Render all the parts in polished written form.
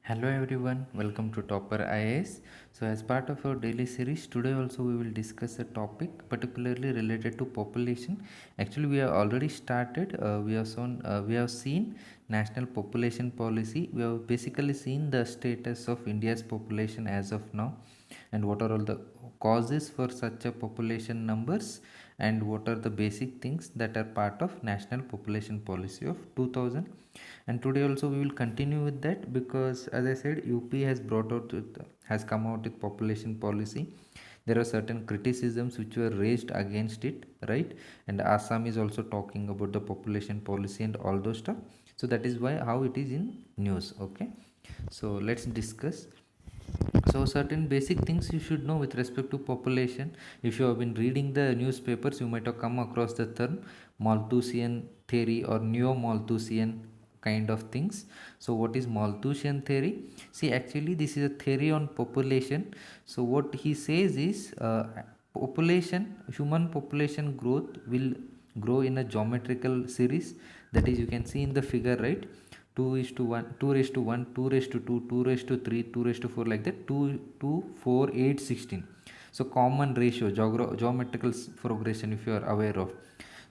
Hello everyone, welcome to Topper IAS. So, as part of our daily series, today also we will discuss a topic particularly related to population. Actually, we have already started. We have seen national population policy. We have basically seen the status of India's population as of now, and what are all the causes for such a population numbers, and what are the basic things that are part of national population policy of 2000. And today also we will continue with that, because as I said, UP has come out with population policy. There are certain criticisms which were raised against it, right? And Assam is also talking about the population policy and all those stuff. So that is why how it is in news. Okay, so let's discuss. So certain basic things you should know with respect to population. If you have been reading the newspapers, you might have come across the term Malthusian theory or neo-Malthusian kind of things. So what is Malthusian theory? See, actually this is a theory on population. So what he says is, human population growth will grow in a geometrical series. That is, you can see in the figure, right? 2 is to 1, 2 raised to 1, 2 raised to 2, 2 raised to 3, 2 raised to 4, like that. 2 2 4 8 16. So common ratio, geometrical progression, if you are aware of.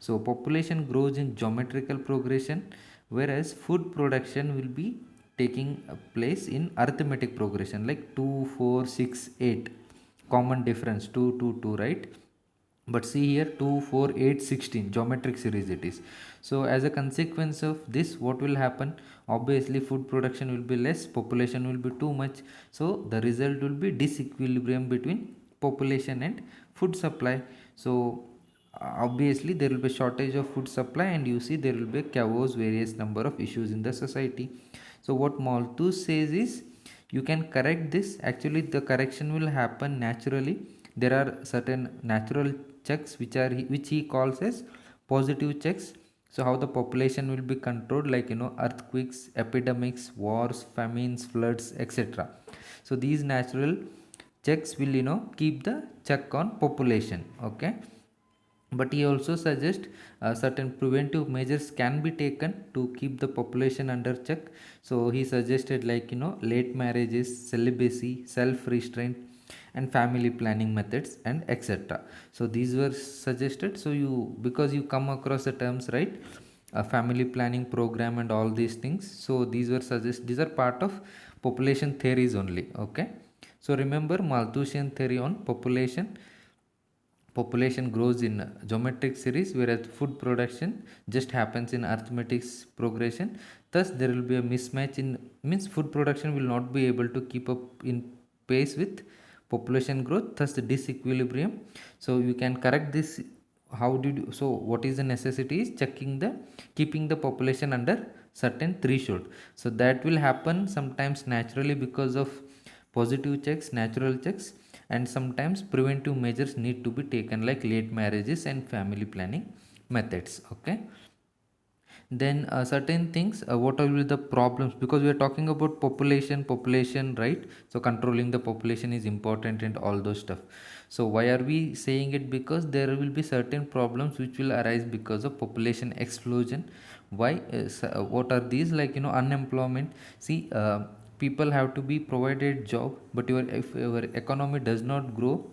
So population grows in geometrical progression, whereas food production will be taking place in arithmetic progression, like 2 4 6 8. Common difference, 2 2 2, right? But see here, 2 4 8 16 geometric series it is. So as a consequence of this, what will happen? Obviously food production will be less, population will be too much. So the result will be disequilibrium between population and food supply. So obviously there will be shortage of food supply, and you see there will be chaos, various number of issues in the society. So what Malthus says is, you can correct this. Actually the correction will happen naturally. There are certain natural checks which he calls as positive checks. So how the population will be controlled, like, earthquakes, epidemics, wars, famines, floods, etc. So these natural checks will, keep the check on population. Okay, but he also suggests certain preventive measures can be taken to keep the population under check. So he suggested, like, late marriages, celibacy, self restraint, and family planning methods, and etc. So these were suggested. So you, because you come across the terms, right? A family planning program and all these things. So these are part of population theories only. Okay, so remember Malthusian theory on population grows in geometric series, whereas food production just happens in arithmetic progression. Thus there will be a mismatch in, means food production will not be able to keep up in pace with population growth, thus the disequilibrium. So you can correct this. How did you, so what is the necessity is checking the, keeping the population under certain threshold. So that will happen sometimes naturally because of positive checks, natural checks, and sometimes preventive measures need to be taken, like late marriages and family planning methods. Okay, then certain things, what are the problems, because we are talking about population, right? So controlling the population is important and all those stuff. So why are we saying it? Because there will be certain problems which will arise because of population explosion. Why? What are these? Like, unemployment. See, people have to be provided job, but if your economy does not grow,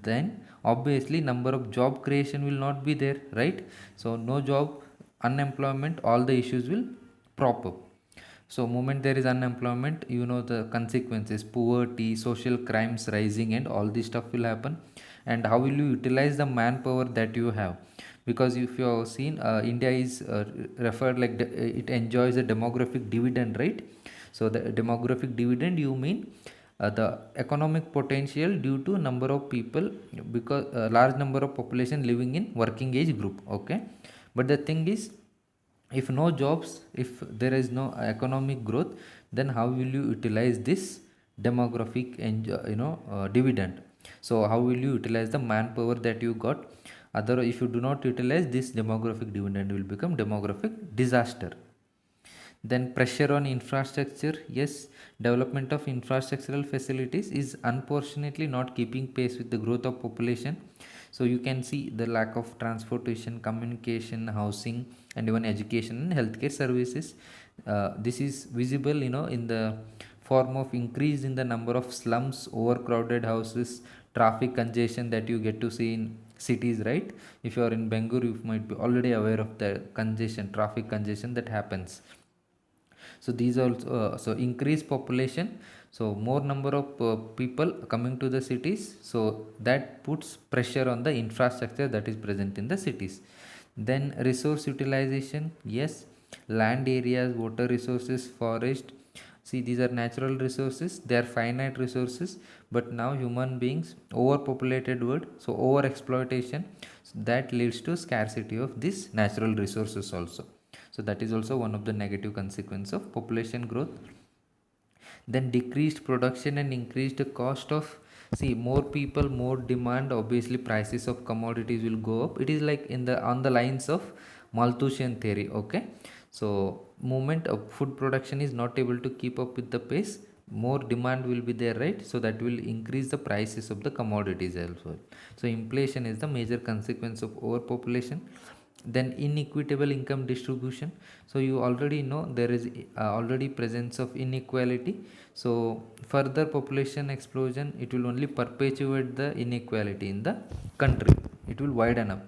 then obviously number of job creation will not be there, right? So no job, unemployment, all the issues will prop up. So moment there is unemployment, the consequences, poverty, social crimes rising, and all this stuff will happen. And how will you utilize the manpower that you have? Because if you have seen, India is referred like it enjoys a demographic dividend, right? So the demographic dividend, you mean the economic potential due to number of people, because large number of population living in working age group. Okay, but the thing is, if no jobs, if there is no economic growth, then how will you utilize this demographic and dividend? So how will you utilize the manpower that you got? Otherwise, if you do not utilize this demographic dividend, will become demographic disaster. Then pressure on infrastructure. Yes, development of infrastructural facilities is unfortunately not keeping pace with the growth of population. So you can see the lack of transportation, communication, housing, and even education and healthcare services. This is visible, in the form of increase in the number of slums, overcrowded houses, traffic congestion that you get to see in cities, right? If you are in Bangalore, you might be already aware of the congestion, traffic congestion that happens. So these also so increased population, so more number of people coming to the cities, so that puts pressure on the infrastructure that is present in the cities. Then resource utilization, yes, land areas, water resources, forest, see these are natural resources, they are finite resources, but now human beings overpopulated world, so over exploitation, so that leads to scarcity of these natural resources also. So that is also one of the negative consequence of population growth. Then decreased production and increased cost of, see more people, more demand, obviously prices of commodities will go up. It is like in the on the lines of Malthusian theory, okay? So moment of food production is not able to keep up with the pace, more demand will be there, right? So that will increase the prices of the commodities as well. So inflation is the major consequence of overpopulation. Then inequitable income distribution, so you already know there is already presence of inequality. So further population explosion, it will only perpetuate the inequality in the country, it will widen up.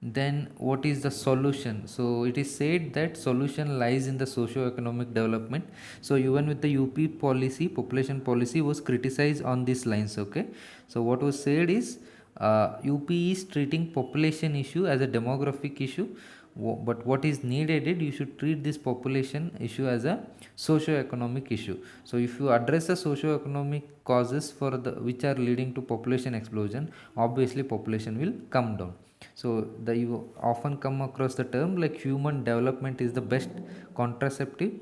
Then what is the solution? So it is said that solution lies in the socio-economic development. So even with the UP policy, population policy was criticized on these lines, okay? So what was said is UP is treating population issue as a demographic issue, but what is needed is you should treat this population issue as a socio-economic issue. So if you address the socio-economic causes for the which are leading to population explosion, obviously population will come down. So the you often come across the term like human development is the best contraceptive.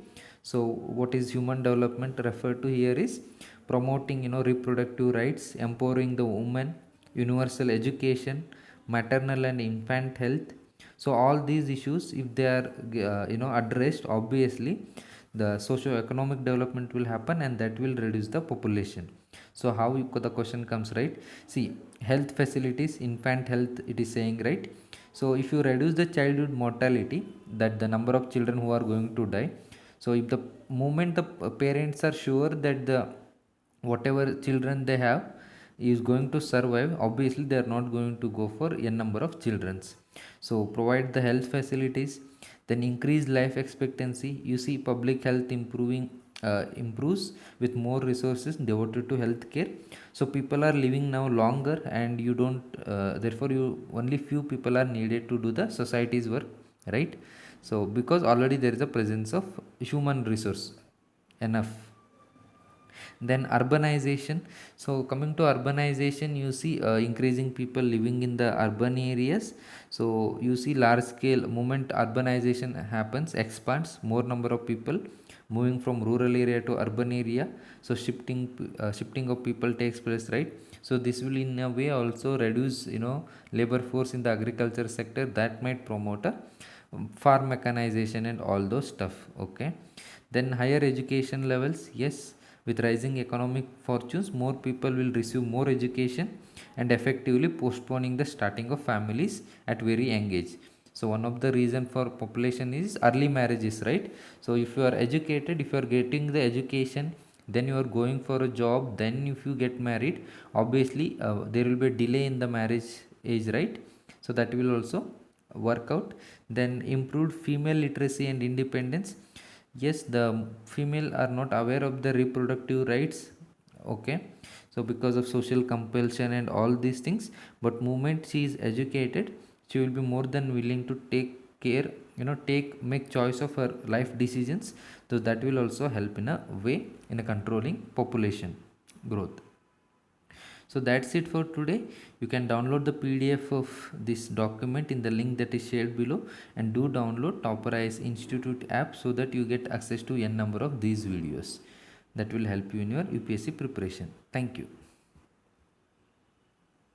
So what is human development referred to here is promoting, reproductive rights, empowering the woman, universal education, maternal and infant health. So all these issues, if they are addressed, obviously the socio-economic development will happen and that will reduce the population. So how the question comes, right? See, health facilities, infant health, it is saying, right? So if you reduce the childhood mortality, that the number of children who are going to die, so if the moment the parents are sure that the whatever children they have is going to survive, obviously they are not going to go for a number of childrens. So provide the health facilities, then increase life expectancy. You see public health improves with more resources devoted to healthcare. So people are living now longer and you don't therefore you only few people are needed to do the society's work, right? So because already there is a presence of human resource enough. Then urbanization, so coming to urbanization, you see increasing people living in the urban areas. So you see large scale moment urbanization happens, expands, more number of people moving from rural area to urban area. So shifting of people takes place, right? So this will in a way also reduce, labor force in the agriculture sector, that might promote a farm mechanization and all those stuff, okay? Then higher education levels, yes, with rising economic fortunes, more people will receive more education and effectively postponing the starting of families at very young age. So one of the reason for population is early marriages, right? So if you are educated, if you are getting the education, then you are going for a job, then if you get married, obviously there will be a delay in the marriage age, right? So that will also work out. Then improved female literacy and independence, yes, the female are not aware of the reproductive rights, okay? So because of social compulsion and all these things, but moment she is educated, she will be more than willing to take care, make choice of her life decisions. So that will also help in a way in a controlling population growth. So that's it for today. You can download the PDF of this document in the link that is shared below, and do download Topperize Institute app so that you get access to n number of these videos that will help you in your UPSC preparation. Thank you.